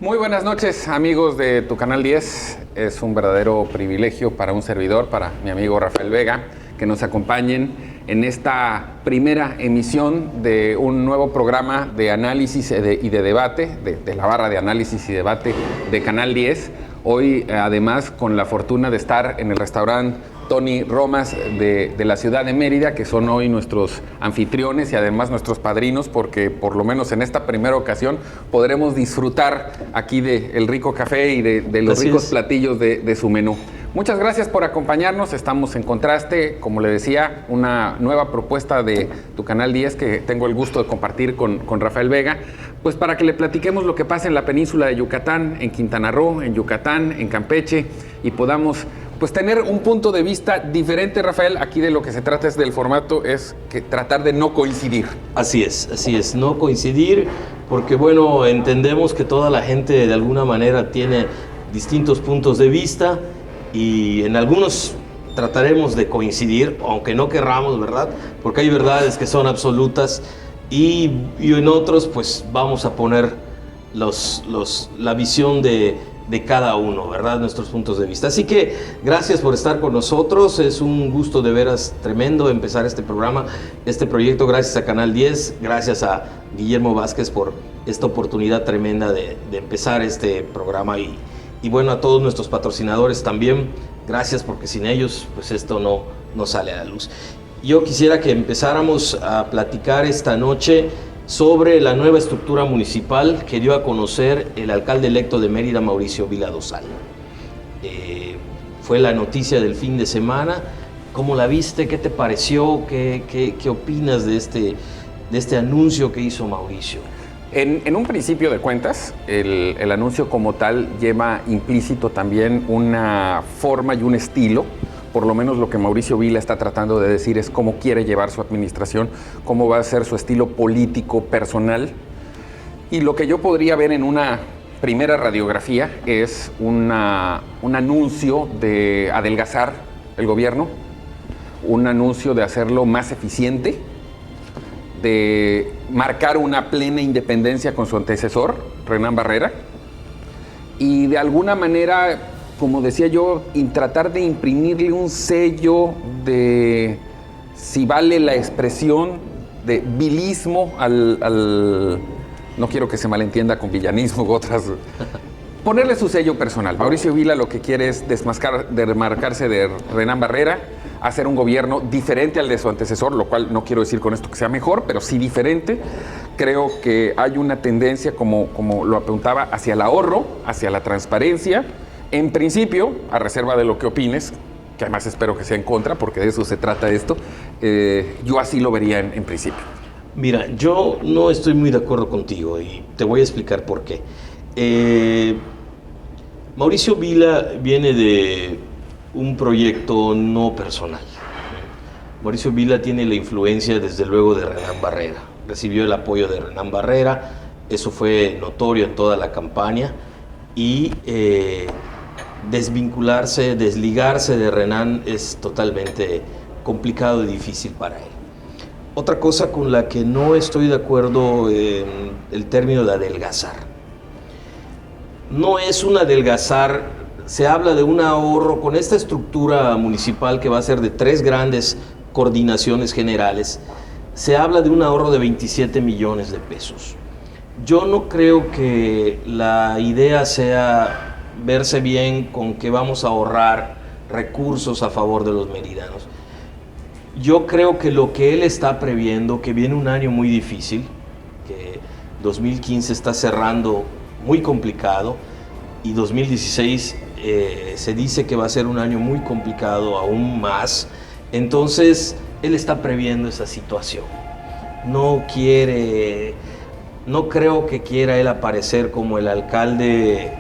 Muy buenas noches, amigos de tu Canal 10. Es un verdadero privilegio para un servidor, para mi amigo Rafael Vega, que nos acompañen en esta primera emisión de un nuevo programa de análisis y de debate, de la barra de análisis y debate de Canal 10. Hoy, además, con la fortuna de estar en el restaurante Tony Romas de la ciudad de Mérida, que son hoy nuestros anfitriones y además nuestros padrinos, porque por lo menos en esta primera ocasión podremos disfrutar aquí del rico café y de los ricos platillos de su menú. Muchas gracias por acompañarnos. Estamos en Contraste, como le decía, una nueva propuesta de tu Canal 10 que tengo el gusto de compartir con Rafael Vega, pues para que le platiquemos lo que pasa en la península de Yucatán, en Quintana Roo, en Yucatán, en Campeche, y podamos pues tener un punto de vista diferente, Rafael. Aquí de lo que se trata es del formato, es que tratar de no coincidir. Así es, no coincidir, porque bueno, entendemos que toda la gente de alguna manera tiene distintos puntos de vista y en algunos trataremos de coincidir, aunque no querramos, ¿verdad? Porque hay verdades que son absolutas y en otros pues vamos a poner la visión de cada uno, ¿verdad? Nuestros puntos de vista. Así que gracias por estar con nosotros. Es un gusto de veras tremendo empezar este programa, este proyecto. Gracias a Canal 10, gracias a Guillermo Vázquez por esta oportunidad tremenda de empezar este programa y bueno, a todos nuestros patrocinadores también. Gracias, porque sin ellos pues esto no sale a la luz. Yo quisiera que empezáramos a platicar esta noche sobre la nueva estructura municipal que dio a conocer el alcalde electo de Mérida, Mauricio Vila Dosal. Fue la noticia del fin de semana. ¿Cómo la viste? ¿Qué te pareció? ¿Qué opinas de este anuncio que hizo Mauricio? En un principio de cuentas, el anuncio como tal lleva implícito también una forma y un estilo. Por lo menos lo que Mauricio Vila está tratando de decir es cómo quiere llevar su administración, cómo va a ser su estilo político, personal. Y lo que yo podría ver en una primera radiografía es un anuncio de adelgazar el gobierno, un anuncio de hacerlo más eficiente, de marcar una plena independencia con su antecesor, Renán Barrera, y de alguna manera, como decía yo, tratar de imprimirle un sello de, si vale la expresión, de vilismo al no quiero que se malentienda con villanismo u otras, ponerle su sello personal. Mauricio Vila lo que quiere es desmarcarse de Renán Barrera, hacer un gobierno diferente al de su antecesor, lo cual no quiero decir con esto que sea mejor, pero sí diferente. Creo que hay una tendencia, como lo apuntaba, hacia el ahorro, hacia la transparencia. En principio, a reserva de lo que opines, que además espero que sea en contra, porque de eso se trata esto, yo así lo vería en principio. Mira, yo no estoy muy de acuerdo contigo y te voy a explicar por qué. Mauricio Vila viene de un proyecto no personal. Mauricio Vila tiene la influencia, desde luego, de Renán Barrera. Recibió el apoyo de Renán Barrera, eso fue notorio en toda la campaña, y desvincularse, desligarse de Renán es totalmente complicado y difícil para él. Otra cosa con la que no estoy de acuerdo en el término de adelgazar. No es un adelgazar, se habla de un ahorro con esta estructura municipal que va a ser de 3 grandes coordinaciones generales. Se habla de un ahorro de 27 millones de pesos. Yo no creo que la idea sea verse bien con que vamos a ahorrar recursos a favor de los meridanos. Yo creo que lo que él está previendo, que viene un año muy difícil, que 2015 está cerrando muy complicado y 2016 se dice que va a ser un año muy complicado aún más, entonces él está previendo esa situación. No creo que quiera él aparecer como el alcalde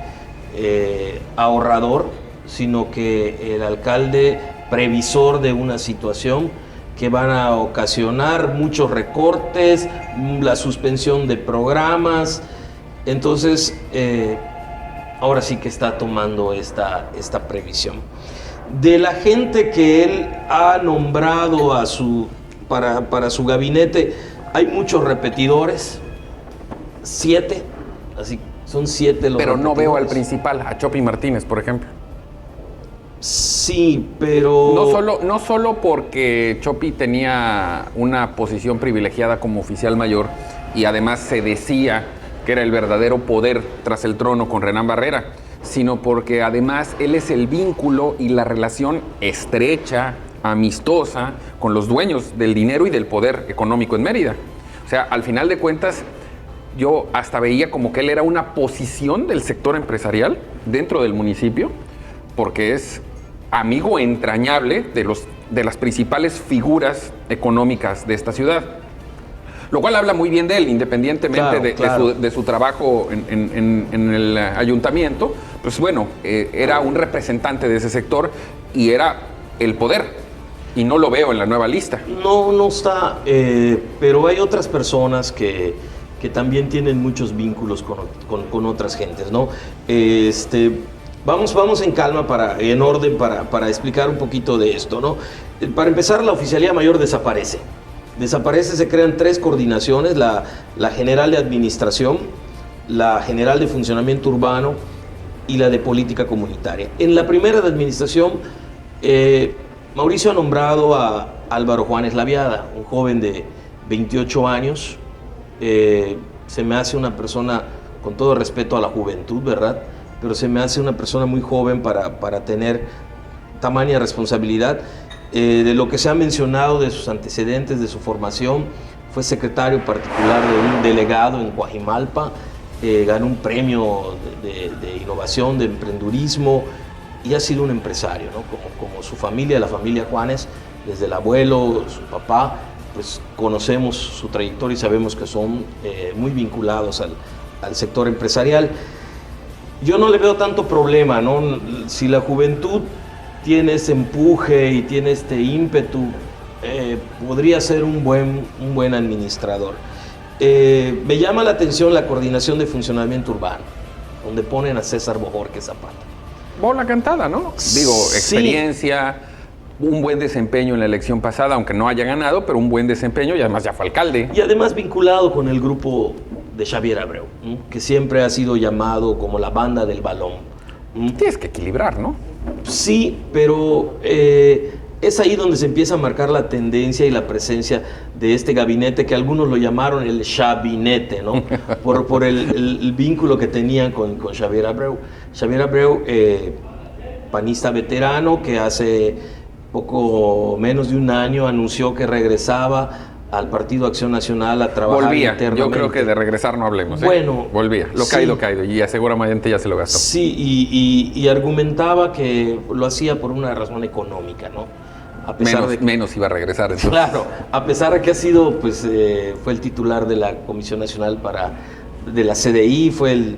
ahorrador, sino que el alcalde previsor de una situación que van a ocasionar muchos recortes, la suspensión de programas. Entonces, ahora sí que está tomando esta previsión. De la gente que él ha nombrado para su gabinete, hay muchos repetidores, 7, así Son 7 los Pero no veo al repetidores. principal, a Chopi Martínez, por ejemplo. Sí, pero... No solo porque Chopi tenía una posición privilegiada como oficial mayor y además se decía que era el verdadero poder tras el trono con Renán Barrera, sino porque además él es el vínculo y la relación estrecha, amistosa, con los dueños del dinero y del poder económico en Mérida. O sea, al final de cuentas, yo hasta veía como que él era una posición del sector empresarial dentro del municipio, porque es amigo entrañable de las principales figuras económicas de esta ciudad. Lo cual habla muy bien de él, independientemente Claro. de su trabajo en el ayuntamiento. Pues bueno, era un representante de ese sector y era el poder. Y no lo veo en la nueva lista. No está, pero hay otras personas que también tienen muchos vínculos con otras gentes, ¿no? Vamos en calma, en orden, para explicar un poquito de esto, ¿no? Para empezar, la Oficialía Mayor desaparece. Se crean 3 coordinaciones, la General de Administración, la General de Funcionamiento Urbano y la de Política Comunitaria. En la primera de Administración, Mauricio ha nombrado a Álvaro Juárez Laviada, un joven de 28 años. Se me hace una persona, con todo respeto a la juventud, ¿verdad? Pero se me hace una persona muy joven para tener tamaña responsabilidad. De lo que se ha mencionado de sus antecedentes, de su formación, fue secretario particular de un delegado en Coajimalpa, ganó un premio de innovación, de emprendurismo, y ha sido un empresario, ¿no? Como su familia, la familia Juárez, desde el abuelo, su papá, pues conocemos su trayectoria y sabemos que son muy vinculados al sector empresarial. Yo no le veo tanto problema, ¿no? Si la juventud tiene ese empuje y tiene este ímpetu, podría ser un buen administrador. Me llama la atención la coordinación de funcionamiento urbano, donde ponen a César Bojorquez Zapata. Bola cantada, ¿no? Digo, experiencia, un buen desempeño en la elección pasada, aunque no haya ganado, pero un buen desempeño y además ya fue alcalde. Y además vinculado con el grupo de Xavier Abreu, ¿no? Que siempre ha sido llamado como la banda del balón. Tienes que equilibrar, ¿no? Sí, pero es ahí donde se empieza a marcar la tendencia y la presencia de este gabinete, que algunos lo llamaron el Xabinete, ¿no? por el vínculo que tenían con Xavier Abreu. Xavier Abreu, panista veterano, que hace poco menos de un año anunció que regresaba al Partido Acción Nacional a trabajar internamente. Yo creo que de regresar no hablemos. Bueno, volvía. Lo caído, y seguramente ya se lo gastó. Sí, y argumentaba que lo hacía por una razón económica, ¿no? A pesar de que, menos iba a regresar. Entonces. Claro, a pesar de que ha sido, pues, fue el titular de la Comisión Nacional de la CDI, fue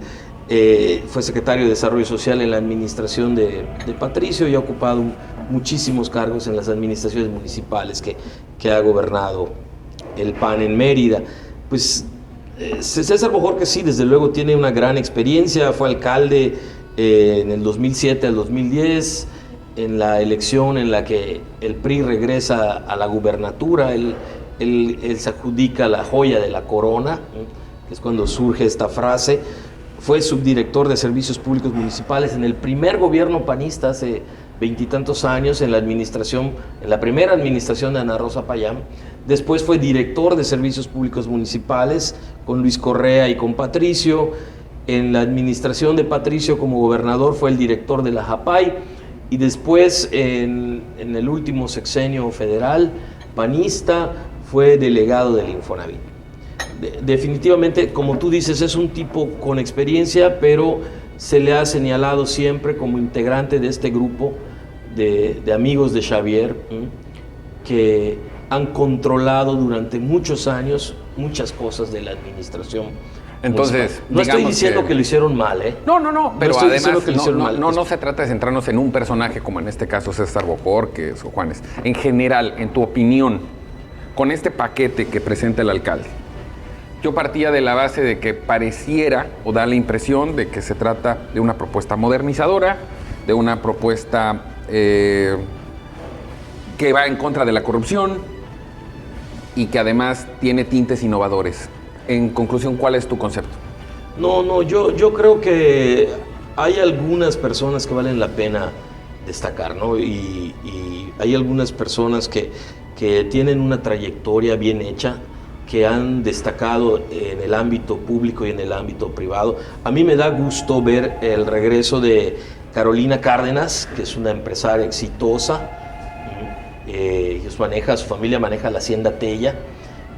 secretario de Desarrollo Social en la administración de Patricio y ha ocupado muchísimos cargos en las administraciones municipales que ha gobernado el PAN en Mérida. Pues César Bojorquez sí, desde luego tiene una gran experiencia, fue alcalde en el 2007 al 2010, en la elección en la que el PRI regresa a la gubernatura, él se adjudica la joya de la corona, que es cuando surge esta frase. Fue subdirector de Servicios Públicos Municipales en el primer gobierno panista hace veintitantos años, en la primera administración de Ana Rosa Payán. Después fue director de Servicios Públicos Municipales con Luis Correa y con Patricio. En la administración de Patricio como gobernador fue el director de la JAPAI. Y después, en el último sexenio federal panista, fue delegado del Infonavit. Definitivamente, como tú dices, es un tipo con experiencia, pero se le ha señalado siempre como integrante de este grupo de amigos de Xavier, que han controlado durante muchos años muchas cosas de la administración. Entonces, no estoy diciendo que lo hicieron mal, ¿eh? No, pero estoy diciendo además que lo hicieron mal. No se trata de centrarnos en un personaje como en este caso César Bojorquez o Juárez. En general, en tu opinión, con este paquete que presenta el alcalde, yo partía de la base de que pareciera o da la impresión de que se trata de una propuesta modernizadora, de una propuesta que va en contra de la corrupción y que además tiene tintes innovadores. En conclusión, ¿cuál es tu concepto? No, yo creo que hay algunas personas que valen la pena destacar, ¿no? Y hay algunas personas que tienen una trayectoria bien hecha, que han destacado en el ámbito público y en el ámbito privado. A mí me da gusto ver el regreso de Carolina Cárdenas, que es una empresaria exitosa. Su familia maneja la Hacienda Tella,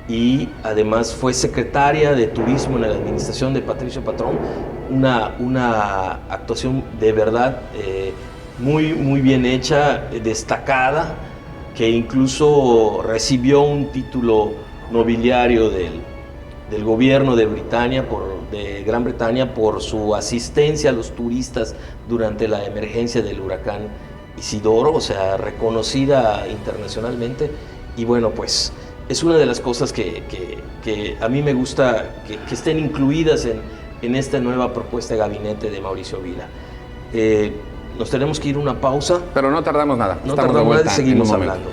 y además fue secretaria de Turismo en la administración de Patricio Patrón. Una actuación de verdad muy bien hecha, destacada, que incluso recibió un título nobiliario del gobierno de Gran Bretaña por su asistencia a los turistas durante la emergencia del huracán Isidoro, o sea, reconocida internacionalmente. Y bueno, pues es una de las cosas que a mí me gusta que estén incluidas en esta nueva propuesta de gabinete de Mauricio Vila. Nos tenemos que ir a una pausa. Pero no tardamos nada. No tardamos nada y seguimos hablando.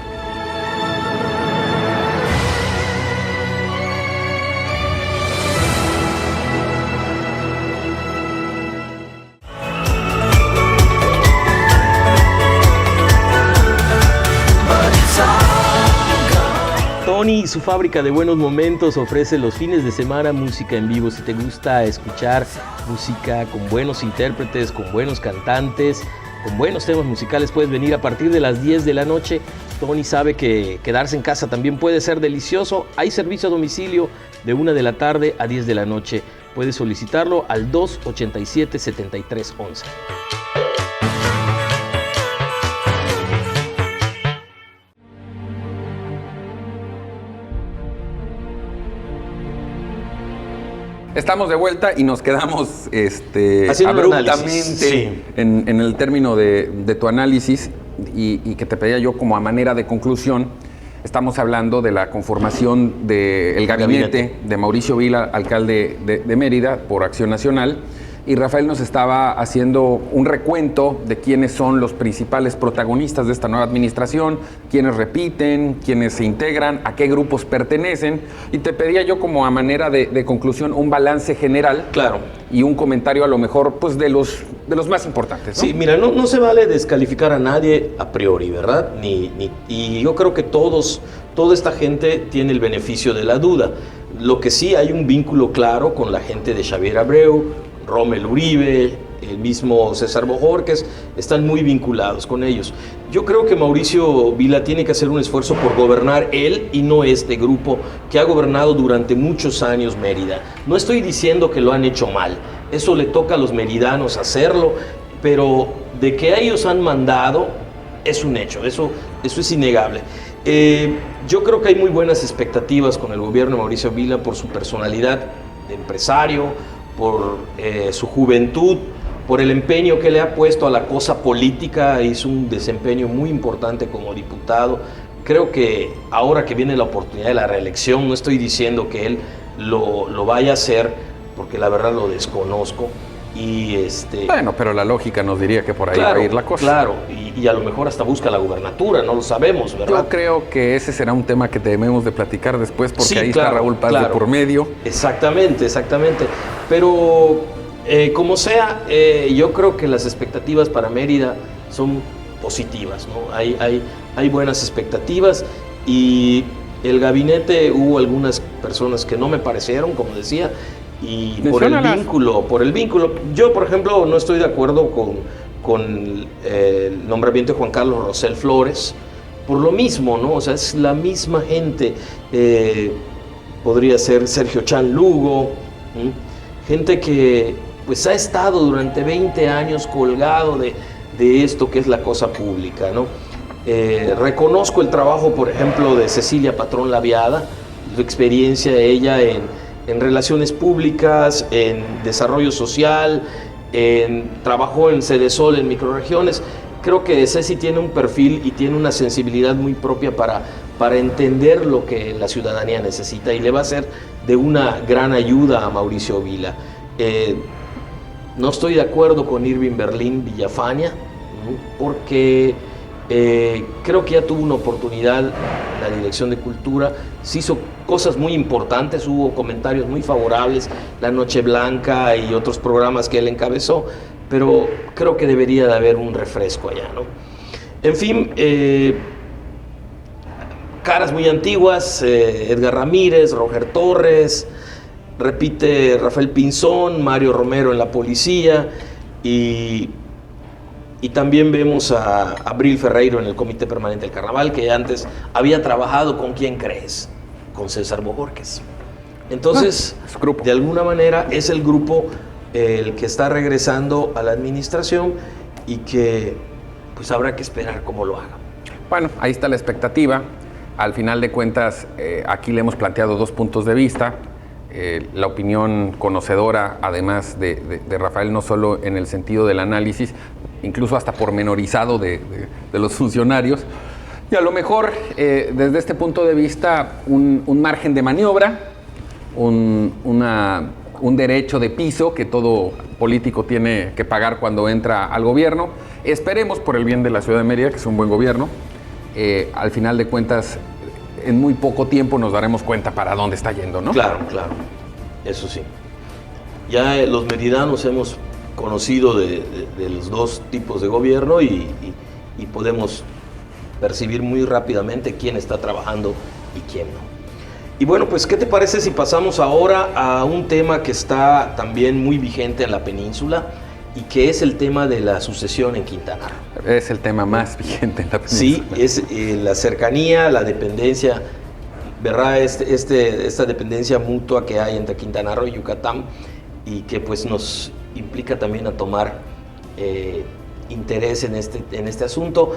Tony y su fábrica de buenos momentos ofrece los fines de semana música en vivo. Si te gusta escuchar música con buenos intérpretes, con buenos cantantes, con buenos temas musicales, puedes venir a partir de las 10 de la noche. Tony sabe que quedarse en casa también puede ser delicioso. Hay servicio a domicilio de 1 de la tarde a 10 de la noche. Puedes solicitarlo al 287-7311. Estamos de vuelta y nos quedamos abruptamente sí. en el término de tu análisis y que te pedía yo como a manera de conclusión. Estamos hablando de la conformación del gabinete de Mauricio Vila, alcalde de Mérida, por Acción Nacional. Y Rafael nos estaba haciendo un recuento de quiénes son los principales protagonistas de esta nueva administración, quiénes repiten, quiénes se integran, a qué grupos pertenecen. Y te pedía yo como a manera de conclusión un balance general. Claro. Y un comentario a lo mejor pues de los más importantes, ¿no? Sí, mira, no se vale descalificar a nadie a priori, ¿verdad? Y yo creo que toda esta gente tiene el beneficio de la duda. Lo que sí, hay un vínculo claro con la gente de Xavier Abreu, Rommel Uribe, el mismo César Bojorquez, están muy vinculados con ellos. Yo creo que Mauricio Vila tiene que hacer un esfuerzo por gobernar él y no este grupo que ha gobernado durante muchos años Mérida. No estoy diciendo que lo han hecho mal, eso le toca a los meridanos hacerlo, pero de que ellos han mandado es un hecho, eso es innegable. Yo creo que hay muy buenas expectativas con el gobierno de Mauricio Vila por su personalidad de empresario, por su juventud, por el empeño que le ha puesto a la cosa política. Hizo un desempeño muy importante como diputado. Creo que ahora que viene la oportunidad de la reelección, no estoy diciendo que él lo vaya a hacer, porque la verdad lo desconozco. Bueno, pero la lógica nos diría que por ahí va a ir la cosa. Claro, y a lo mejor hasta busca la gubernatura, no lo sabemos, ¿verdad? Yo creo que ese será un tema que debemos de platicar después, porque sí, ahí está Raúl Paz de por medio. Exactamente. Pero como sea, yo creo que las expectativas para Mérida son positivas, ¿no? Hay buenas expectativas, y el gabinete hubo algunas personas que no me parecieron, como decía, y por el vínculo, yo por ejemplo no estoy de acuerdo con el nombramiento de Juan Carlos Rosell Flores, por lo mismo, ¿no? O sea, es la misma gente. Podría ser Sergio Chan Lugo, gente que pues ha estado durante 20 años colgado de esto que es la cosa pública, ¿no? Reconozco el trabajo, por ejemplo, de Cecilia Patrón Laviada, su experiencia de ella en relaciones públicas, en desarrollo social, trabajó en Cedesol, en microrregiones. Creo que Ceci tiene un perfil y tiene una sensibilidad muy propia para entender lo que la ciudadanía necesita, y le va a ser de una gran ayuda a Mauricio Vila. No estoy de acuerdo con Irving Berlín Villafaña, porque Creo que ya tuvo una oportunidad la Dirección de Cultura, se hizo cosas muy importantes, hubo comentarios muy favorables, La Noche Blanca y otros programas que él encabezó, pero creo que debería de haber un refresco allá, ¿no? En fin, caras muy antiguas, Edgar Ramírez, Roger Torres, repite Rafael Pinzón, Mario Romero en la policía, y también vemos a Abril Ferreiro en el Comité Permanente del Carnaval, que antes había trabajado con ¿quién crees? Con César Bojorquez. Entonces, de alguna manera es el grupo el que está regresando a la administración y que pues habrá que esperar cómo lo haga. Bueno, ahí está la expectativa. Al final de cuentas, aquí le hemos planteado dos puntos de vista. La opinión conocedora, además de Rafael, no solo en el sentido del análisis, incluso hasta pormenorizado de los funcionarios. Y a lo mejor, desde este punto de vista, un margen de maniobra, un derecho de piso que todo político tiene que pagar cuando entra al gobierno. Esperemos por el bien de la ciudad de Mérida, que es un buen gobierno. Al final de cuentas, en muy poco tiempo nos daremos cuenta para dónde está yendo, ¿no? Claro, eso sí. Ya los meridanos hemos conocido de los dos tipos de gobierno y podemos percibir muy rápidamente quién está trabajando y quién no. Y bueno, pues, ¿qué te parece si pasamos ahora a un tema que está también muy vigente en la península y que es el tema de la sucesión en Quintana Roo? Es el tema más vigente en la península. Sí, es la cercanía, la dependencia, ¿verdad? Esta dependencia mutua que hay entre Quintana Roo y Yucatán y que pues nos implica también a tomar interés en este asunto.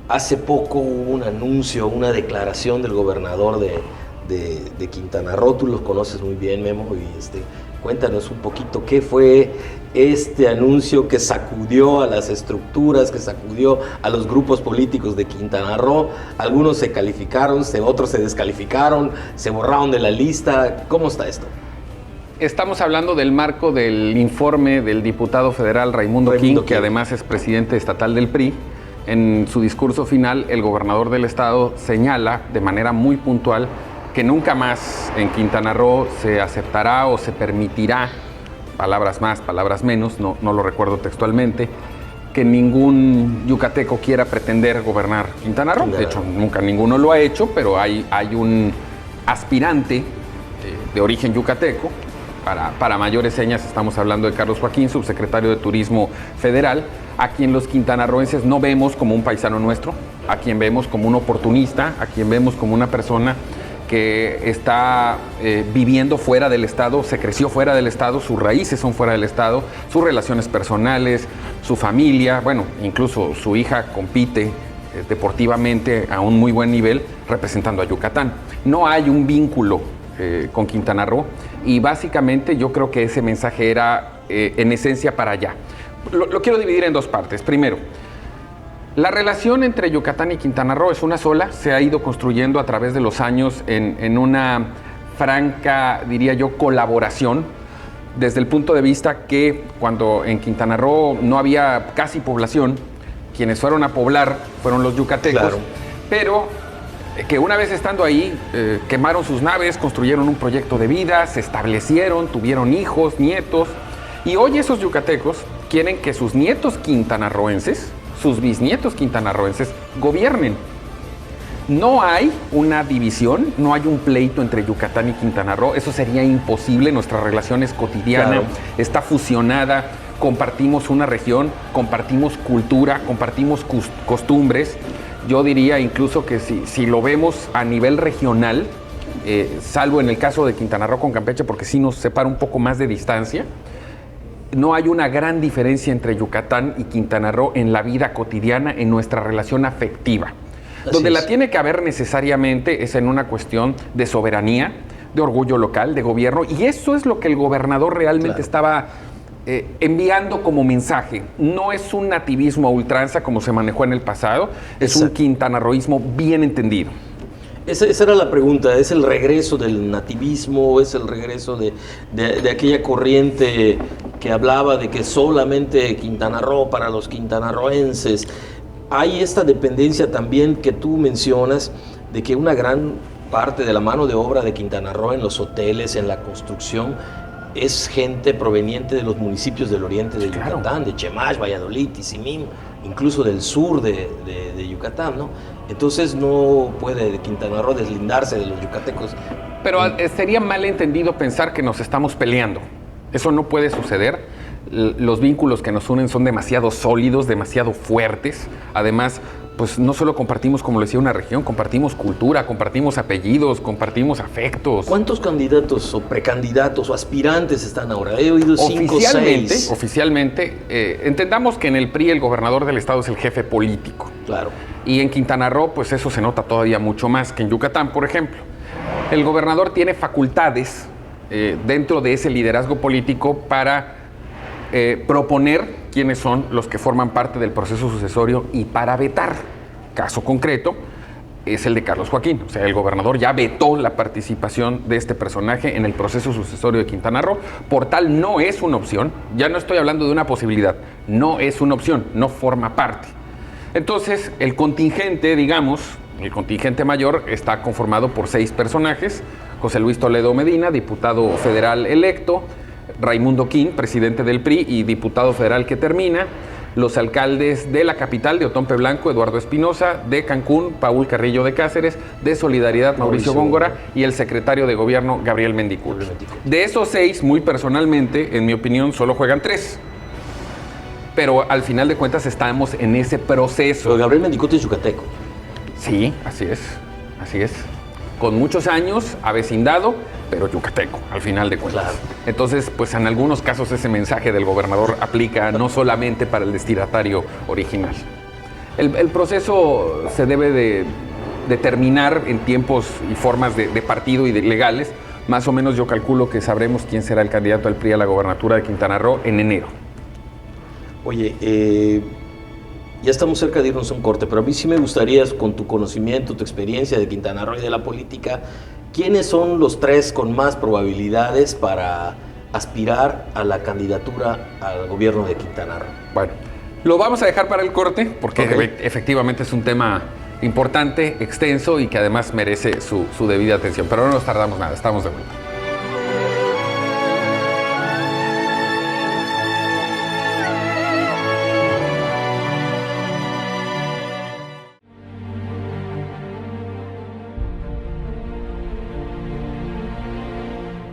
Hace poco hubo un anuncio, una declaración del gobernador de Quintana Roo. Tú los conoces muy bien, Memo, y cuéntanos un poquito qué fue este anuncio que sacudió a las estructuras, que sacudió a los grupos políticos de Quintana Roo. Algunos se calificaron, otros se descalificaron, se borraron de la lista. ¿Cómo está esto? Estamos hablando del marco del informe del diputado federal Raimundo King, que además es presidente estatal del PRI. En su discurso final, el gobernador del estado señala de manera muy puntual que nunca más en Quintana Roo se aceptará o se permitirá, palabras más, palabras menos, no lo recuerdo textualmente, que ningún yucateco quiera pretender gobernar Quintana Roo. De hecho, nunca ninguno lo ha hecho, pero hay un aspirante de origen yucateco. Para mayores señas estamos hablando de Carlos Joaquín, subsecretario de Turismo Federal, a quien los quintanarroenses no vemos como un paisano nuestro, a quien vemos como un oportunista, a quien vemos como una persona que está viviendo fuera del Estado, se creció fuera del Estado, sus raíces son fuera del Estado, sus relaciones personales, su familia, bueno, incluso su hija compite deportivamente a un muy buen nivel representando a Yucatán. No hay un vínculo con Quintana Roo y básicamente yo creo que ese mensaje era en esencia para allá. Lo quiero dividir en dos partes. Primero, la relación entre Yucatán y Quintana Roo es una sola, se ha ido construyendo a través de los años en una franca, diría yo, colaboración, desde el punto de vista que cuando en Quintana Roo no había casi población, quienes fueron a poblar fueron los yucatecos, claro, pero que una vez estando ahí, quemaron sus naves, construyeron un proyecto de vida, se establecieron, tuvieron hijos, nietos, y hoy esos yucatecos quieren que sus nietos quintanarroenses, sus bisnietos quintanarroenses, gobiernen. No hay una división, no hay un pleito entre Yucatán y Quintana Roo, eso sería imposible, nuestra relación es cotidiana, claro, está fusionada, compartimos una región, compartimos cultura, compartimos costumbres. Yo diría incluso que si lo vemos a nivel regional, salvo en el caso de Quintana Roo con Campeche, porque sí nos separa un poco más de distancia, no hay una gran diferencia entre Yucatán y Quintana Roo en la vida cotidiana, en nuestra relación afectiva. Donde la tiene que haber necesariamente es en una cuestión de soberanía, de orgullo local, de gobierno, y eso es lo que el gobernador realmente, claro, estaba enviando como mensaje. No es un nativismo a ultranza como se manejó en el pasado, es un quintanarroísmo bien entendido. Esa era la pregunta, ¿es el regreso del nativismo, es el regreso de aquella corriente que hablaba de que solamente Quintana Roo para los quintanarroenses? hay esta dependencia también que tú mencionas de que una gran parte de la mano de obra de Quintana Roo en los hoteles, en la construcción, es gente proveniente de los municipios del oriente de Yucatán, de Chemash, Valladolid, Tizimín, incluso del sur de Yucatán, ¿no? Entonces no puede Quintana Roo deslindarse de los yucatecos. Pero sería mal entendido pensar que nos estamos peleando. Eso no puede suceder. Los vínculos que nos unen son demasiado sólidos, demasiado fuertes. Además, pues no solo compartimos, como lo decía, una región, compartimos cultura, compartimos apellidos, compartimos afectos. ¿Cuántos candidatos o precandidatos o aspirantes están ahora? He oído 5 o 6. Oficialmente, entendamos que en el PRI el gobernador del estado es el jefe político. Claro. Y en Quintana Roo, pues eso se nota todavía mucho más que en Yucatán, por ejemplo. El gobernador tiene facultades dentro de ese liderazgo político para proponer quiénes son los que forman parte del proceso sucesorio y para vetar. Caso concreto es el de Carlos Joaquín. O sea, el gobernador ya vetó la participación de este personaje en el proceso sucesorio de Quintana Roo. Por tal, no es una opción. Ya no estoy hablando de una posibilidad. No es una opción, no forma parte. Entonces, el contingente, digamos, el contingente mayor está conformado por 6 personajes. José Luis Toledo Medina, diputado federal electo. Raimundo Quín, presidente del PRI y diputado federal que termina. Los alcaldes de la capital, de Otompe Blanco, Eduardo Espinosa, de Cancún, Paul Carrillo de Cáceres, de Solidaridad, Mauricio Góngora, y el secretario de gobierno, Gabriel Mendicuti. De esos 6, muy personalmente, en mi opinión, solo juegan 3. Pero al final de cuentas estamos en ese proceso. Pero Gabriel Mendicuti es yucateco. Sí, así es, así es. Con muchos años, avecindado, pero yucateco, al final de cuentas. Claro. Entonces, pues en algunos casos ese mensaje del gobernador aplica no solamente para el destinatario original. El proceso se debe de terminar en tiempos y formas de partido y de legales. Más o menos yo calculo que sabremos quién será el candidato al PRI a la gobernatura de Quintana Roo en enero. Oye, ya estamos cerca de irnos a un corte, pero a mí sí me gustaría, con tu conocimiento, tu experiencia de Quintana Roo y de la política, ¿quiénes son los 3 con más probabilidades para aspirar a la candidatura al gobierno de Quintana Roo? Bueno, lo vamos a dejar para el corte porque efectivamente es un tema importante, extenso y que además merece su debida atención. Pero no nos tardamos nada, estamos de vuelta.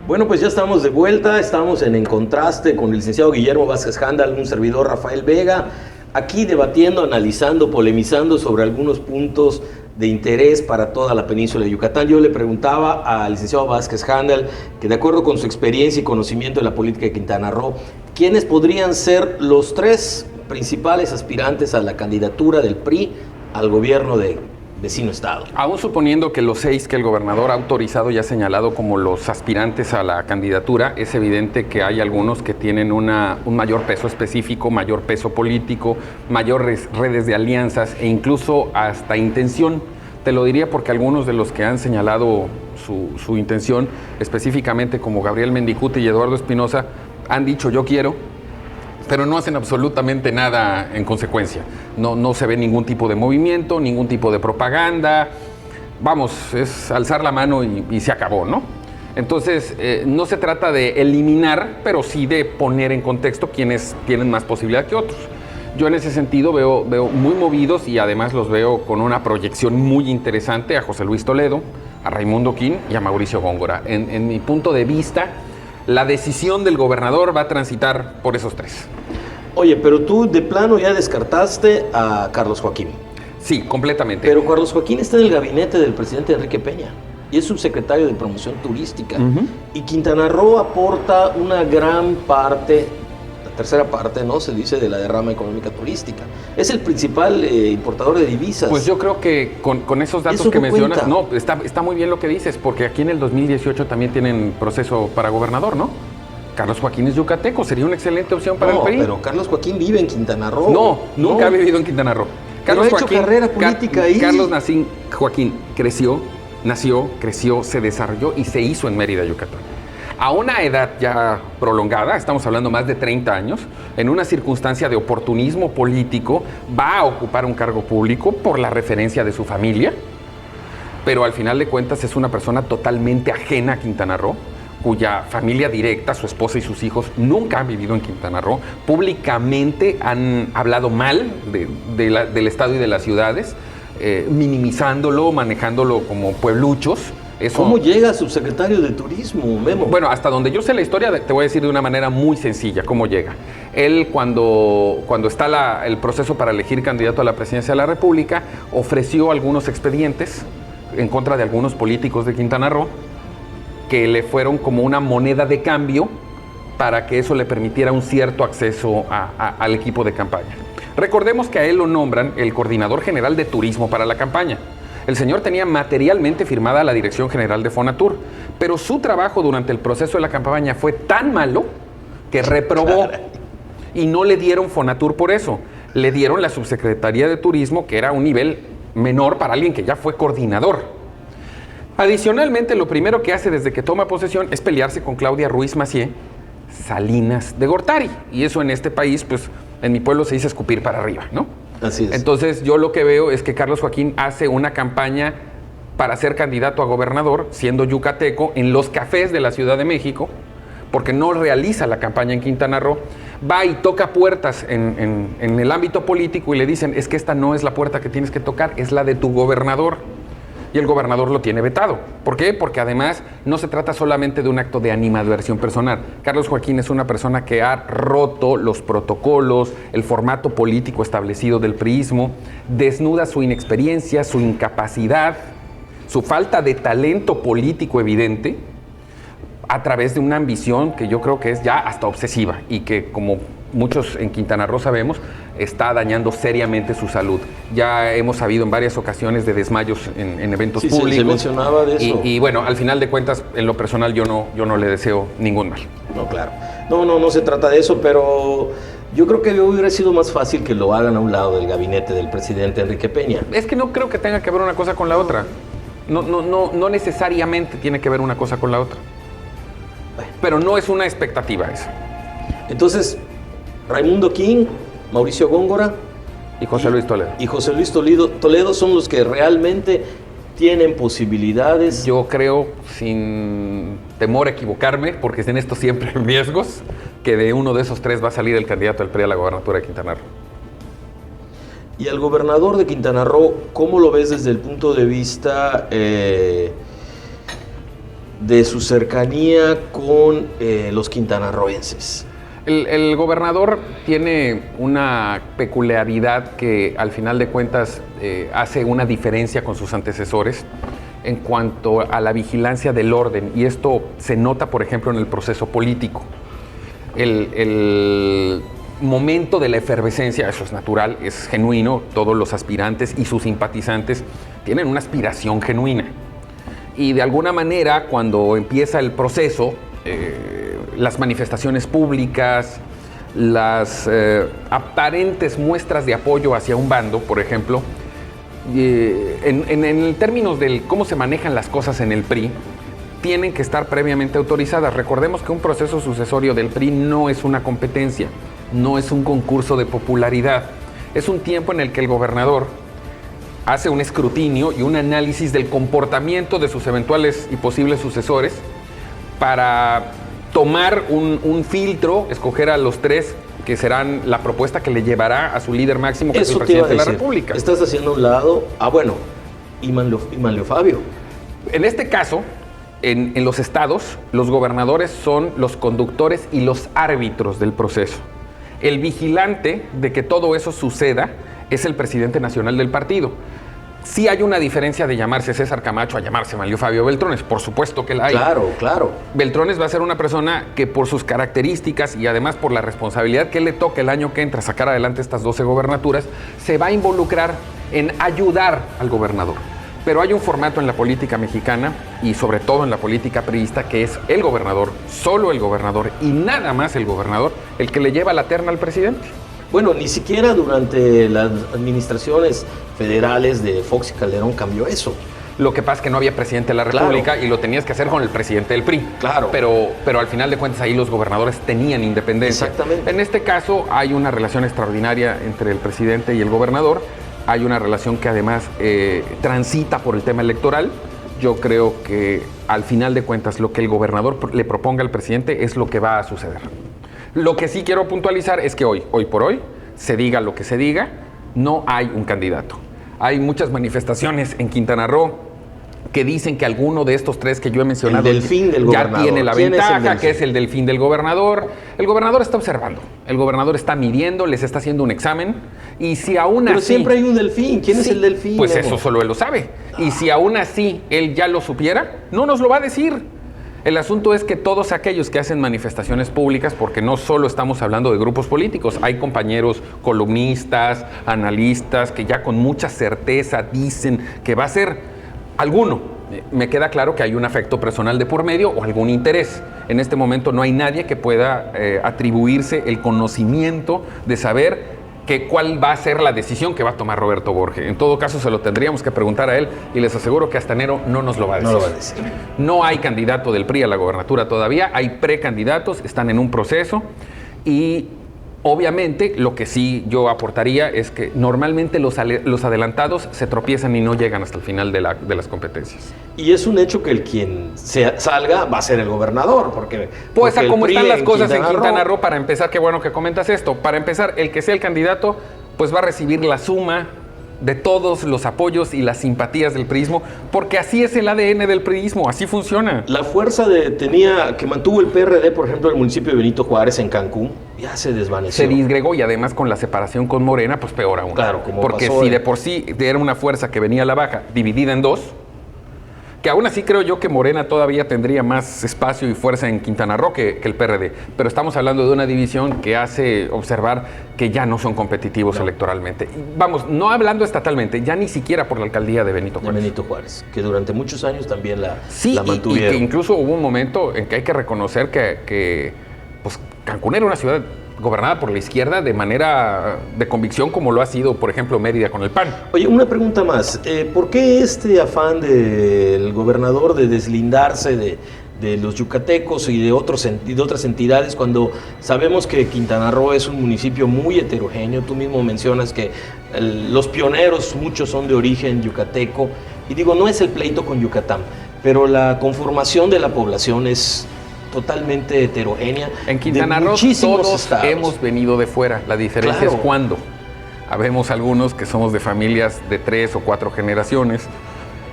Bueno, pues ya estamos de vuelta, estamos en Contraste con el licenciado Guillermo Vázquez Handal, un servidor Rafael Vega, aquí debatiendo, analizando, polemizando sobre algunos puntos de interés para toda la península de Yucatán. Yo le preguntaba al licenciado Vázquez Handal que, de acuerdo con su experiencia y conocimiento de la política de Quintana Roo, ¿quiénes podrían ser los 3 principales aspirantes a la candidatura del PRI al gobierno de vecino estado? Aún suponiendo que los 6 que el gobernador ha autorizado y ha señalado como los aspirantes a la candidatura, es evidente que hay algunos que tienen un mayor peso específico, mayor peso político, mayores redes de alianzas e incluso hasta intención. Te lo diría porque algunos de los que han señalado su intención, específicamente como Gabriel Mendicuti y Eduardo Espinosa, han dicho yo quiero, pero no hacen absolutamente nada en consecuencia. No se ve ningún tipo de movimiento, ningún tipo de propaganda. Vamos, es alzar la mano y se acabó, ¿no? Entonces, no se trata de eliminar, pero sí de poner en contexto quienes tienen más posibilidad que otros. Yo en ese sentido veo muy movidos y además los veo con una proyección muy interesante a José Luis Toledo, a Raimundo Quín y a Mauricio Góngora. En mi punto de vista, la decisión del gobernador va a transitar por esos 3. Oye, pero tú de plano ya descartaste a Carlos Joaquín. Sí, completamente. Pero Carlos Joaquín está en el gabinete del presidente Enrique Peña y es subsecretario de Promoción Turística. Y Quintana Roo aporta una gran parte, la tercera parte, ¿no? Se dice, de la derrama económica turística. Es el principal importador de divisas. Pues yo creo que con esos datos Eso que no mencionas, cuenta. no, está muy bien lo que dices, porque aquí en el 2018 también tienen proceso para gobernador, ¿no? Carlos Joaquín es yucateco, sería una excelente opción para el PRI. Pero Carlos Joaquín vive en Quintana Roo. No, nunca ha vivido en Quintana Roo. Pero ha hecho carrera política ahí. Carlos Joaquín nació, creció, se desarrolló y se hizo en Mérida, Yucatán. a una edad ya prolongada, estamos hablando más de 30 años, en una circunstancia de oportunismo político, va a ocupar un cargo público por la referencia de su familia, pero al final de cuentas es una persona totalmente ajena a Quintana Roo, cuya familia directa, su esposa y sus hijos, nunca han vivido en Quintana Roo, públicamente han hablado mal del Estado y de las ciudades, minimizándolo, manejándolo como puebluchos. Eso, ¿cómo llega subsecretario de Turismo, Memo? Bueno, hasta donde yo sé la historia, te voy a decir de una manera muy sencilla cómo llega. Él, cuando está el proceso para elegir candidato a la presidencia de la República, ofreció algunos expedientes en contra de algunos políticos de Quintana Roo que le fueron como una moneda de cambio para que eso le permitiera un cierto acceso al equipo de campaña. Recordemos que a él lo nombran el coordinador general de turismo para la campaña. El señor tenía materialmente firmada la dirección general de Fonatur, pero su trabajo durante el proceso de la campaña fue tan malo que reprobó y no le dieron Fonatur por eso. Le dieron la subsecretaría de Turismo, que era un nivel menor para alguien que ya fue coordinador. Adicionalmente, lo primero que hace desde que toma posesión es pelearse con Claudia Ruiz Massieu Salinas de Gortari. Y eso en este país, pues en mi pueblo se dice escupir para arriba, ¿no? Así es. Entonces yo lo que veo es que Carlos Joaquín hace una campaña para ser candidato a gobernador, siendo yucateco, en los cafés de la Ciudad de México, porque no realiza la campaña en Quintana Roo, va y toca puertas en el ámbito político y le dicen, es que esta no es la puerta que tienes que tocar, es la de tu gobernador. Y el gobernador lo tiene vetado. ¿Por qué? Porque además no se trata solamente de un acto de animadversión personal. Carlos Joaquín es una persona que ha roto los protocolos, el formato político establecido del priismo, desnuda su inexperiencia, su incapacidad, su falta de talento político evidente, a través de una ambición que yo creo que es ya hasta obsesiva y que, como muchos en Quintana Roo sabemos, está dañando seriamente su salud. Ya hemos sabido en varias ocasiones de desmayos en eventos públicos. Se mencionaba de eso. Y bueno, al final de cuentas, en lo personal yo no le deseo ningún mal. No, claro. No se trata de eso, pero yo creo que hubiera sido más fácil que lo hagan a un lado del gabinete del presidente Enrique Peña. Es que no creo que tenga que ver una cosa con la otra. No necesariamente tiene que ver una cosa con la otra. Pero no es una expectativa esa. Entonces, Raimundo King, Mauricio Góngora y José Luis Toledo. Y José Luis Toledo son los que realmente tienen posibilidades. Yo creo, sin temor a equivocarme, porque en esto siempre hay riesgos, que de uno de esos tres va a salir el candidato del PRI a la gobernatura de Quintana Roo. Y al gobernador de Quintana Roo, ¿cómo lo ves desde el punto de vista de su cercanía con los quintanarroenses? El gobernador tiene una peculiaridad que al final de cuentas hace una diferencia con sus antecesores en cuanto a la vigilancia del orden, y esto se nota, por ejemplo, en el proceso político. El momento de la efervescencia, eso es natural, es genuino, todos los aspirantes y sus simpatizantes tienen una aspiración genuina. Y de alguna manera, cuando empieza el proceso, las manifestaciones públicas, las aparentes muestras de apoyo hacia un bando, por ejemplo, en términos de cómo se manejan las cosas en el PRI, tienen que estar previamente autorizadas. Recordemos que un proceso sucesorio del PRI no es una competencia, no es un concurso de popularidad. Es un tiempo en el que el gobernador hace un escrutinio y un análisis del comportamiento de sus eventuales y posibles sucesores para tomar un filtro, escoger a los tres que serán la propuesta que le llevará a su líder máximo, que es el presidente de la República. Estás haciendo a un lado, y Manlio Fabio. En este caso, en los estados, los gobernadores son los conductores y los árbitros del proceso. El vigilante de que todo eso suceda es el presidente nacional del partido. Sí hay una diferencia de llamarse César Camacho a llamarse Manlio Fabio Beltrones, por supuesto que la hay. Claro. Beltrones va a ser una persona que, por sus características y además por la responsabilidad que le toca el año que entra sacar adelante estas 12 gobernaturas, se va a involucrar en ayudar al gobernador. Pero hay un formato en la política mexicana y sobre todo en la política priista, que es el gobernador, solo el gobernador y nada más el gobernador, el que le lleva la terna al presidente. Bueno, ni siquiera durante las administraciones federales de Fox y Calderón cambió eso. Lo que pasa es que no había presidente de la República y lo tenías que hacer con el presidente del PRI. Claro. Pero al final de cuentas ahí los gobernadores tenían independencia. Exactamente. En este caso hay una relación extraordinaria entre el presidente y el gobernador. Hay una relación que además transita por el tema electoral. Yo creo que al final de cuentas lo que el gobernador le proponga al presidente es lo que va a suceder. Lo que sí quiero puntualizar es que hoy por hoy, se diga lo que se diga, no hay un candidato. Hay muchas manifestaciones en Quintana Roo que dicen que alguno de estos tres que yo he mencionado el delfín del ya gobernador. tiene la ¿Quién ventaja, que es el delfín del gobernador. El gobernador está observando, el gobernador está midiendo, les está haciendo un examen y si aún Pero así... siempre hay un delfín. ¿Quién es el delfín? Pues Memo? eso solo él lo sabe. Y si aún así él ya lo supiera, no nos lo va a decir. El asunto es que todos aquellos que hacen manifestaciones públicas, porque no solo estamos hablando de grupos políticos, hay compañeros columnistas, analistas, que ya con mucha certeza dicen que va a ser alguno. Me queda claro que hay un afecto personal de por medio o algún interés. En este momento no hay nadie que pueda atribuirse el conocimiento de saber cuál va a ser la decisión que va a tomar Roberto Borge. En todo caso, se lo tendríamos que preguntar a él y les aseguro que hasta enero no nos lo va a decir. No lo va a decir. No hay candidato del PRI a la gobernatura todavía, hay precandidatos, están en un proceso y obviamente lo que sí yo aportaría es que normalmente los adelantados se tropiezan y no llegan hasta el final de las competencias. Y es un hecho que quien salga va a ser el gobernador, porque... Pues a como están las cosas en Quintana Roo, Roo, para empezar, qué bueno que comentas esto, para empezar, el que sea el candidato, pues va a recibir la suma de todos los apoyos y las simpatías del priismo, porque así es el ADN del priismo, así funciona. La fuerza que mantuvo el PRD, por ejemplo, en el municipio de Benito Juárez, en Cancún, ya se desvaneció. Se disgregó y además con la separación con Morena, pues peor aún. Claro, como porque pasó si de por sí era una fuerza que venía a la baja, dividida en dos, que aún así creo yo que Morena todavía tendría más espacio y fuerza en Quintana Roo que el PRD. Pero estamos hablando de una división que hace observar que ya no son competitivos electoralmente. Y vamos, no hablando estatalmente, ya ni siquiera por la alcaldía de Benito Juárez. De Benito Juárez, que durante muchos años también la y mantuvieron. que incluso hubo un momento en que hay que reconocer que pues, Cancún era una ciudad gobernada por la izquierda de manera de convicción, como lo ha sido, por ejemplo, Mérida con el PAN. Oye, una pregunta más. ¿Por qué este afán del gobernador de deslindarse de los yucatecos y de otras entidades cuando sabemos que Quintana Roo es un municipio muy heterogéneo? Tú mismo mencionas que los pioneros, muchos son de origen yucateco. Y digo, no es el pleito con Yucatán, pero la conformación de la población es totalmente heterogénea. En Quintana Roo todos hemos venido de fuera. La diferencia es cuándo. Habemos algunos que somos de familias de 3 o 4 generaciones.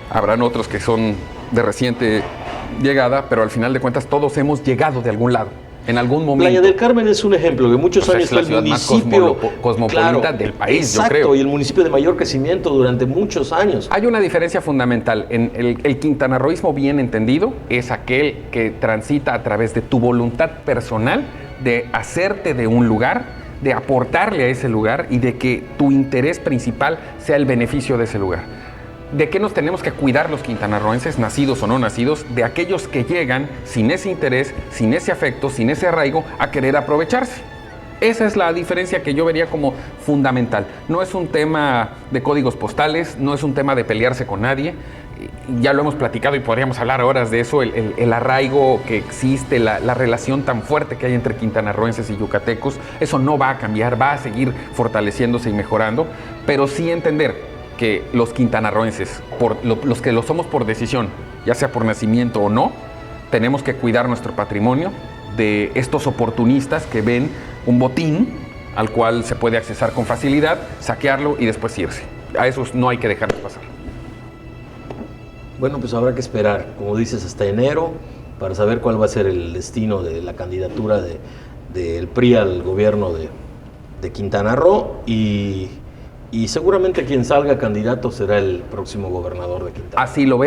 Habrán otros que son de reciente llegada, pero al final de cuentas todos hemos llegado de algún lado. En algún momento. Playa del Carmen es un ejemplo, que muchos años fue el municipio más cosmopolita del país, exacto, yo creo. Y el municipio de mayor crecimiento durante muchos años. Hay una diferencia fundamental. En el quintanarroísmo bien entendido es aquel que transita a través de tu voluntad personal de hacerte de un lugar, de aportarle a ese lugar y de que tu interés principal sea el beneficio de ese lugar. ¿De qué nos tenemos que cuidar los quintanarroenses, nacidos o no nacidos? De aquellos que llegan sin ese interés, sin ese afecto, sin ese arraigo, a querer aprovecharse. Esa es la diferencia que yo vería como fundamental. No es un tema de códigos postales, no es un tema de pelearse con nadie. Ya lo hemos platicado y podríamos hablar horas de eso, el arraigo que existe, la relación tan fuerte que hay entre quintanarroenses y yucatecos. Eso no va a cambiar, va a seguir fortaleciéndose y mejorando, pero sí entender que los quintanarroenses, los que lo somos por decisión, ya sea por nacimiento o no, tenemos que cuidar nuestro patrimonio de estos oportunistas que ven un botín al cual se puede accesar con facilidad, saquearlo y después irse. A esos no hay que dejarlos pasar. Bueno, pues habrá que esperar, como dices, hasta enero para saber cuál va a ser el destino de la candidatura del PRI al gobierno de Quintana Roo y seguramente quien salga candidato será el próximo gobernador de Quintana. Así lo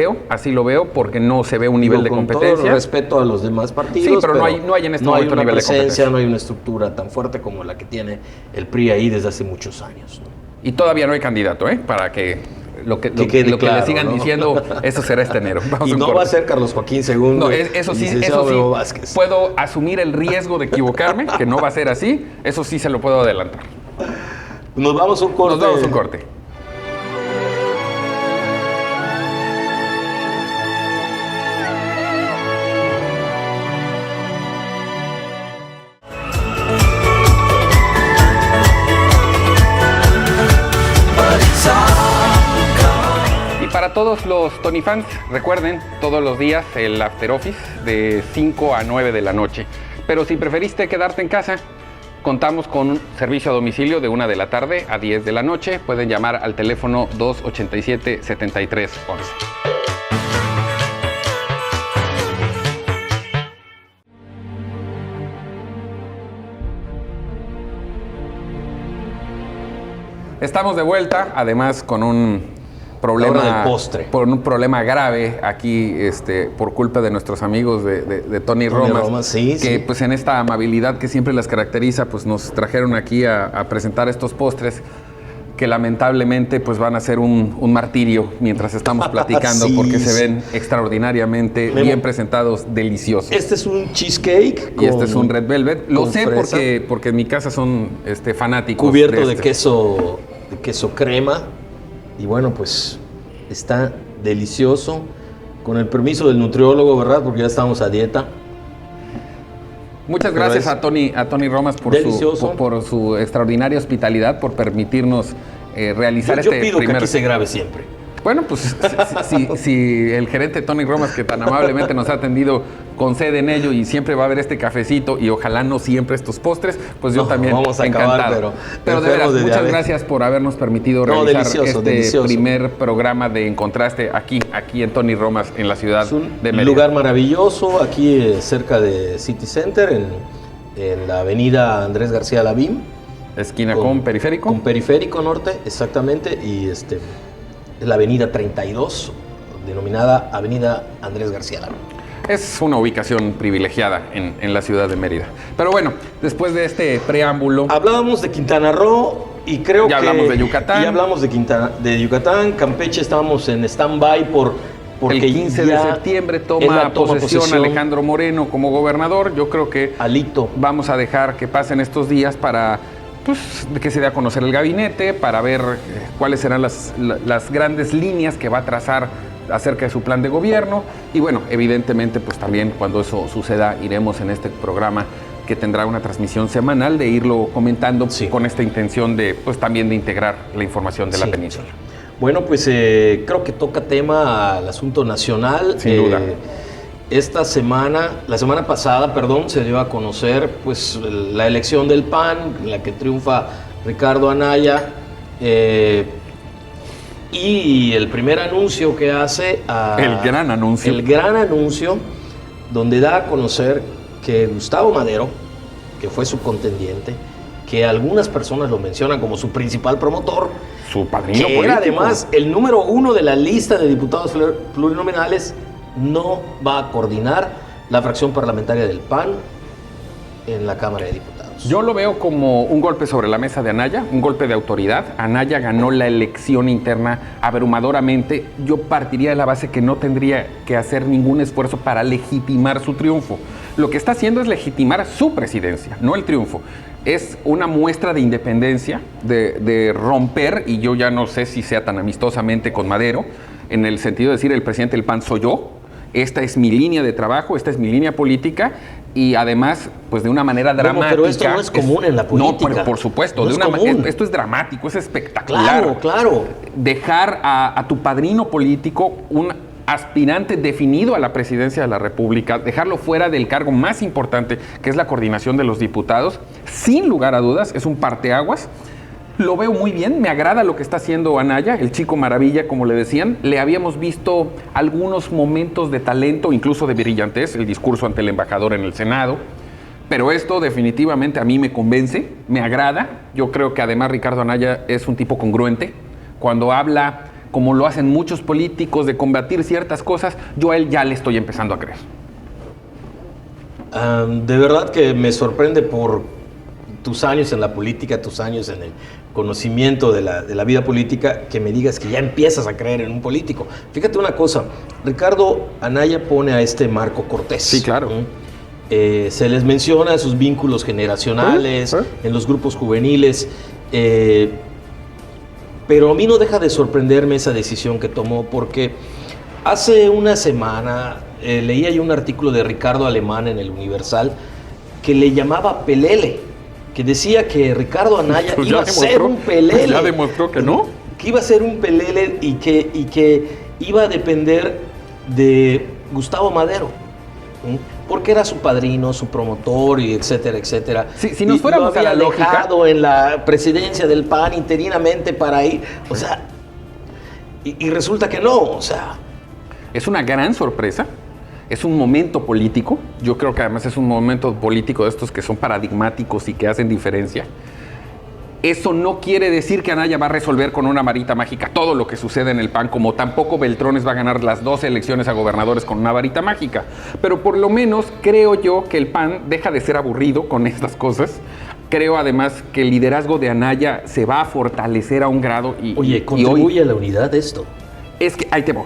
veo, porque no se ve un nivel de competencia. Con todo respeto a los demás partidos. Sí, pero no hay en este momento un nivel de competencia. No hay una estructura tan fuerte como la que tiene el PRI ahí desde hace muchos años, ¿no? Y todavía no hay candidato, para que lo que le sigan diciendo, eso será este enero. Vamos, y no va a ser Carlos Joaquín II. No, eso sí, puedo asumir el riesgo de equivocarme, que no va a ser así. Eso sí se lo puedo adelantar. Nos vamos a un corte. Nos vamos a un corte. todos los Tony fans, recuerden, todos los días el After Office de 5 a 9 de la noche. Pero si preferiste quedarte en casa, contamos con un servicio a domicilio de 1 de la tarde a 10 de la noche. Pueden llamar al teléfono 287-7311. Estamos de vuelta, además con un problema, por un problema grave aquí, por culpa de nuestros amigos de Tony Romas, que pues en esta amabilidad que siempre las caracteriza, pues nos trajeron aquí a presentar estos postres que lamentablemente pues van a ser un martirio mientras estamos platicando, porque se ven extraordinariamente bien presentados, deliciosos. Este es un cheesecake y este es un red velvet. Lo sé porque en mi casa son fanáticos. Cubierto de queso crema. Y bueno, pues está delicioso. Con el permiso del nutriólogo, ¿verdad? Porque ya estamos a dieta. Muchas gracias a Tony Romas por su extraordinaria hospitalidad, por permitirnos realizar yo pido que aquí se grabe siempre. Bueno, pues si el gerente Tony Romas, que tan amablemente nos ha atendido, concede en ello y siempre va a haber este cafecito y ojalá no siempre estos postres, pues yo también vamos a encantado. Acabar, pero de veras, muchas gracias por habernos permitido realizar delicioso. Primer programa de En Contraste aquí en Tony Romas, en la ciudad de Mérida. Un lugar maravilloso, aquí cerca de City Center, en la avenida Andrés García Lavín. Esquina con Periférico. Con Periférico Norte, exactamente, y es la avenida 32, denominada Avenida Andrés García Lavín. Es una ubicación privilegiada en la ciudad de Mérida. Pero bueno, después de este preámbulo... Hablábamos de Quintana Roo y creo ya hablamos de Yucatán. Ya hablamos de Yucatán. Campeche estábamos en stand-by porque el 15 de septiembre toma posesión Alejandro Moreno como gobernador. Yo creo que vamos a dejar que pasen estos días para... pues que se dé a conocer el gabinete, para ver cuáles serán las grandes líneas que va a trazar acerca de su plan de gobierno. Y bueno, evidentemente, pues también cuando eso suceda, iremos en este programa que tendrá una transmisión semanal de irlo comentando con esta intención de, pues también de integrar la información de la península. Bueno, pues creo que toca tema al asunto nacional. Sin duda. La semana pasada, se dio a conocer pues la elección del PAN, en la que triunfa Ricardo Anaya, y el primer anuncio que hace... El gran anuncio, donde da a conocer que Gustavo Madero, que fue su contendiente, que algunas personas lo mencionan como su principal promotor, su padrino político, era además el número 1 de la lista de diputados plurinominales, no va a coordinar la fracción parlamentaria del PAN en la Cámara de Diputados. Yo lo veo como un golpe sobre la mesa de Anaya, un golpe de autoridad. Anaya ganó la elección interna abrumadoramente. Yo partiría de la base que no tendría que hacer ningún esfuerzo para legitimar su triunfo. Lo que está haciendo es legitimar su presidencia, no el triunfo. Es una muestra de independencia, de romper, y yo ya no sé si sea tan amistosamente con Madero, en el sentido de decir el presidente del PAN soy yo. Esta es mi línea de trabajo, esta es mi línea política, y además, pues de una manera dramática. Pero esto no es común en la política. No, por supuesto. No esto es dramático, es espectacular. Claro. Dejar a tu padrino político, un aspirante definido a la presidencia de la República, dejarlo fuera del cargo más importante, que es la coordinación de los diputados, sin lugar a dudas, es un parteaguas. Lo veo muy bien, me agrada lo que está haciendo Anaya, el chico maravilla, como le decían. Le habíamos visto algunos momentos de talento, incluso de brillantez, el discurso ante el embajador en el Senado. Pero esto definitivamente a mí me convence, me agrada. Yo creo que además Ricardo Anaya es un tipo congruente. Cuando habla, como lo hacen muchos políticos, de combatir ciertas cosas, yo a él ya le estoy empezando a creer. De verdad que me sorprende por tus años en la política, tus años en el conocimiento de la vida política, que me digas que ya empiezas a creer en un político. Fíjate una cosa, Ricardo Anaya pone a Marco Cortés. Sí, claro. Se les menciona sus vínculos generacionales, en los grupos juveniles, pero a mí no deja de sorprenderme esa decisión que tomó, porque hace una semana leía yo un artículo de Ricardo Alemán en el Universal que le llamaba pelele, que decía que Ricardo Anaya iba a ser un pelele. Ya demostró que no. Que iba a ser un pelele y que iba a depender de Gustavo Madero, ¿sí? Porque era su padrino, su promotor, y etcétera, etcétera. Si nos fuéramos lo había a la lógica, dejado en la presidencia del PAN interinamente para ir, o sea, y resulta que no, o sea. es una gran sorpresa. Es un momento político. Yo creo que además es un momento político de estos que son paradigmáticos y que hacen diferencia. Eso no quiere decir que Anaya va a resolver con una varita mágica todo lo que sucede en el PAN, como tampoco Beltrones va a ganar las 12 elecciones a gobernadores con una varita mágica. Pero por lo menos creo yo que el PAN deja de ser aburrido con estas cosas. Creo además que el liderazgo de Anaya se va a fortalecer a un grado y... Oye, contribuye a la unidad de esto. Es que, ahí te voy.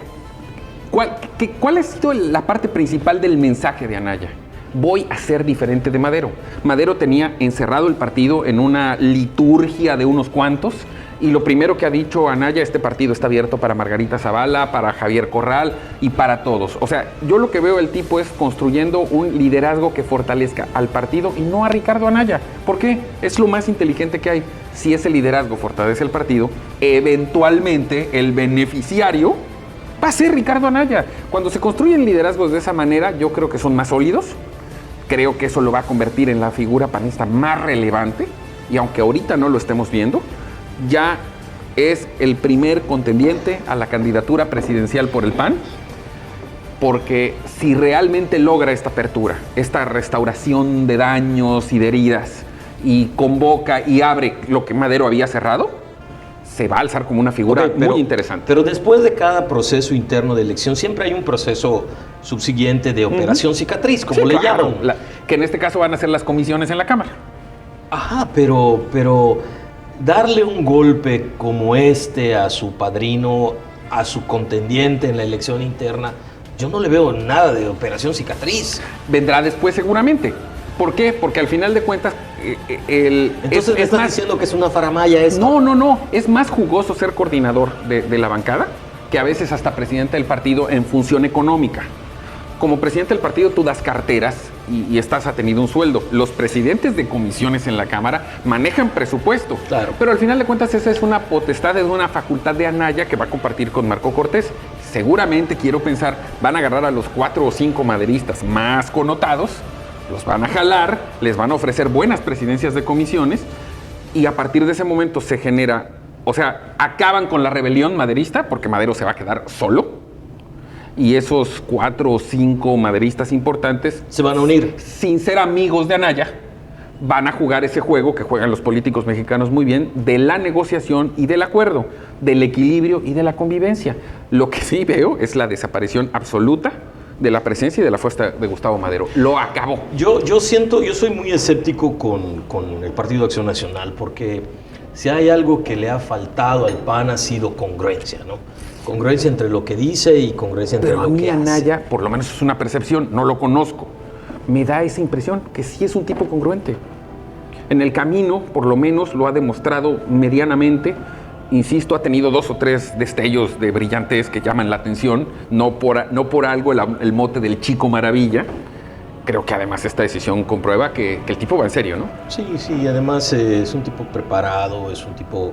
¿Cuál ha sido la parte principal del mensaje de Anaya? Voy a ser diferente de Madero. Madero tenía encerrado el partido en una liturgia de unos cuantos y lo primero que ha dicho Anaya, este partido está abierto para Margarita Zavala, para Javier Corral y para todos. O sea, yo lo que veo del tipo es construyendo un liderazgo que fortalezca al partido y no a Ricardo Anaya. ¿Por qué? Es lo más inteligente que hay. Si ese liderazgo fortalece el partido, eventualmente el beneficiario va a ser Ricardo Anaya. Cuando se construyen liderazgos de esa manera, yo creo que son más sólidos. Creo que eso lo va a convertir en la figura panista más relevante. Y aunque ahorita no lo estemos viendo, ya es el primer contendiente a la candidatura presidencial por el PAN. Porque si realmente logra esta apertura, esta restauración de daños y de heridas, y convoca y abre lo que Madero había cerrado, se va a alzar como una figura muy interesante. Pero después de cada proceso interno de elección, siempre hay un proceso subsiguiente de operación cicatriz, como le llaman. Que en este caso van a ser las comisiones en la Cámara. Ajá, pero darle un golpe como este a su padrino, a su contendiente en la elección interna, yo no le veo nada de operación cicatriz. Vendrá después seguramente. ¿Por qué? Porque al final de cuentas... Entonces me estás diciendo que es una faramalla esto. No. Es más jugoso ser coordinador de la bancada que a veces hasta presidente del partido en función económica. Como presidente del partido tú das carteras y estás atenido un sueldo. Los presidentes de comisiones en la Cámara manejan presupuesto. Claro. Pero al final de cuentas esa es una potestad, es una facultad de Anaya que va a compartir con Marco Cortés. Seguramente, quiero pensar, van a agarrar a los 4 o 5 maderistas más connotados, los van a jalar, les van a ofrecer buenas presidencias de comisiones y a partir de ese momento se genera, o sea, acaban con la rebelión maderista porque Madero se va a quedar solo y esos 4 o 5 maderistas importantes se van a unir. Sin ser amigos de Anaya, van a jugar ese juego que juegan los políticos mexicanos muy bien, de la negociación y del acuerdo, del equilibrio y de la convivencia. Lo que sí veo es la desaparición absoluta de la presencia y de la fuerza de Gustavo Madero. Lo acabó. Yo soy muy escéptico con el Partido de Acción Nacional, porque si hay algo que le ha faltado al PAN ha sido congruencia, ¿no? Congruencia entre lo que dice y congruencia entre lo que hace. Pero a mí Anaya, por lo menos es una percepción, no lo conozco, me da esa impresión que sí es un tipo congruente. En el camino, por lo menos, lo ha demostrado medianamente. Insisto, ha tenido 2 o 3 destellos de brillantez que llaman la atención, no por algo el mote del chico maravilla. Creo que además esta decisión comprueba que el tipo va en serio, ¿no? Sí, además es un tipo preparado, es un tipo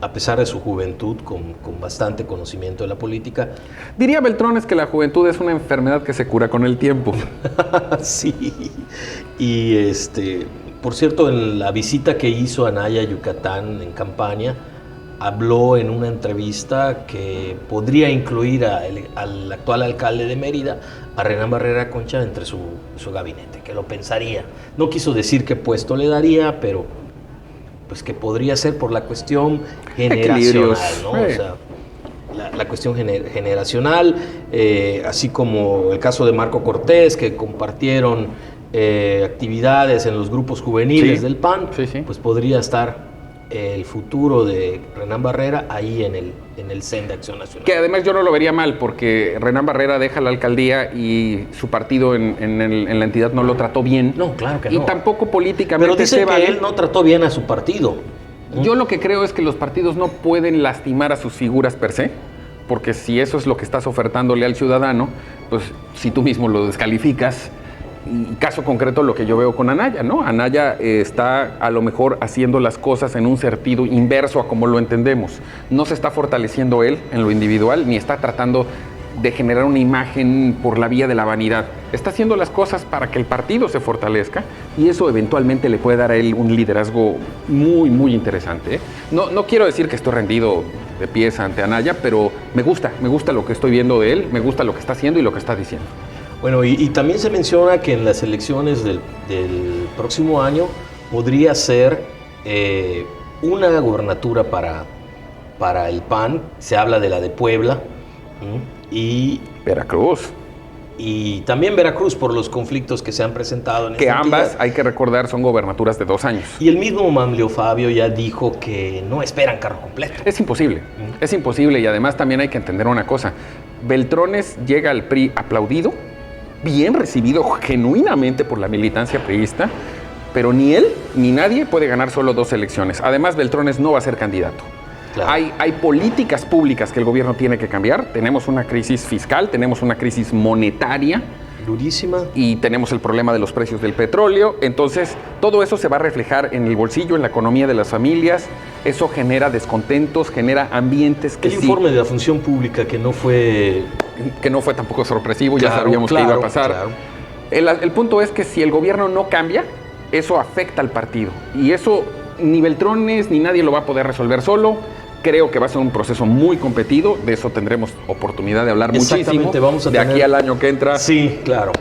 a pesar de su juventud, con bastante conocimiento de la política. Diría Beltrones que la juventud es una enfermedad que se cura con el tiempo. Sí, y por cierto, en la visita que hizo Anaya a Yucatán en campaña, habló en una entrevista que podría incluir al actual alcalde de Mérida, a Renán Barrera Concha, entre su gabinete, que lo pensaría. No quiso decir qué puesto le daría, pero pues que podría ser por la cuestión generacional, ¿no? O sea, la cuestión generacional, así como el caso de Marco Cortés, que compartieron actividades en los grupos juveniles del PAN, pues podría estar el futuro de Renán Barrera ahí en el CEN de Acción Nacional. Que además yo no lo vería mal, porque Renán Barrera deja la alcaldía y su partido en la entidad no lo trató bien. No, claro que no. Y tampoco políticamente. Pero dice que él no trató bien a su partido. Yo lo que creo es que los partidos no pueden lastimar a sus figuras per se, porque si eso es lo que estás ofertándole al ciudadano, pues si tú mismo lo descalificas, Y caso concreto lo que yo veo con Anaya, ¿no? Anaya está a lo mejor haciendo las cosas en un sentido inverso a como lo entendemos. No se está fortaleciendo él en lo individual, ni está tratando de generar una imagen por la vía de la vanidad. Está haciendo las cosas para que el partido se fortalezca y eso eventualmente le puede dar a él un liderazgo muy, muy interesante, ¿eh? No quiero decir que estoy rendido de pies ante Anaya, pero me gusta lo que estoy viendo de él, me gusta lo que está haciendo y lo que está diciendo. Bueno, y también se menciona que en las elecciones del próximo año podría ser una gobernatura para el PAN. Se habla de la de Puebla y Veracruz. Y también Veracruz por los conflictos que se han presentado en que esta ambas, entidad. hay que recordar, son gobernaturas de 2 años. Y el mismo Manlio Fabio ya dijo que no esperan cargo completo. Es imposible y además también hay que entender una cosa. Beltrones llega al PRI aplaudido, bien recibido genuinamente por la militancia priista, pero ni él ni nadie puede ganar solo 2 elecciones. Además, Beltrones no va a ser candidato. Claro. Hay políticas públicas que el gobierno tiene que cambiar. Tenemos una crisis fiscal, tenemos una crisis monetaria. Durísima. Y tenemos el problema de los precios del petróleo. Entonces, todo eso se va a reflejar en el bolsillo, en la economía de las familias. Eso genera descontentos, genera ambientes que el informe de la función pública que no fue tampoco sorpresivo, claro, ya sabíamos que iba a pasar. Claro. El punto es que si el gobierno no cambia, eso afecta al partido. Y eso ni Beltrones ni nadie lo va a poder resolver solo. Creo que va a ser un proceso muy competido, de eso tendremos oportunidad de hablar muchísimo. Vamos a tener, aquí al año que entra. Sí, claro.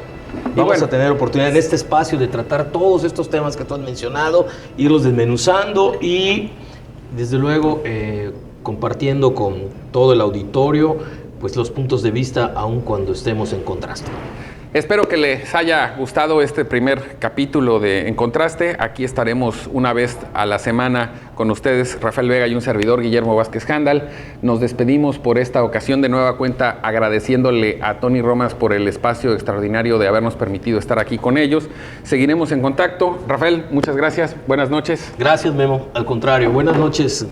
Vamos a tener oportunidad en este espacio de tratar todos estos temas que tú has mencionado, irlos desmenuzando y desde luego compartiendo con todo el auditorio pues los puntos de vista aun cuando estemos en contraste. Espero que les haya gustado este primer capítulo de En Contraste. Aquí estaremos una vez a la semana con ustedes, Rafael Vega y un servidor, Guillermo Vázquez Handal. Nos despedimos por esta ocasión de nueva cuenta agradeciéndole a Tony Romas por el espacio extraordinario de habernos permitido estar aquí con ellos. Seguiremos en contacto. Rafael, muchas gracias. Buenas noches. Gracias, Memo. Al contrario, buenas noches.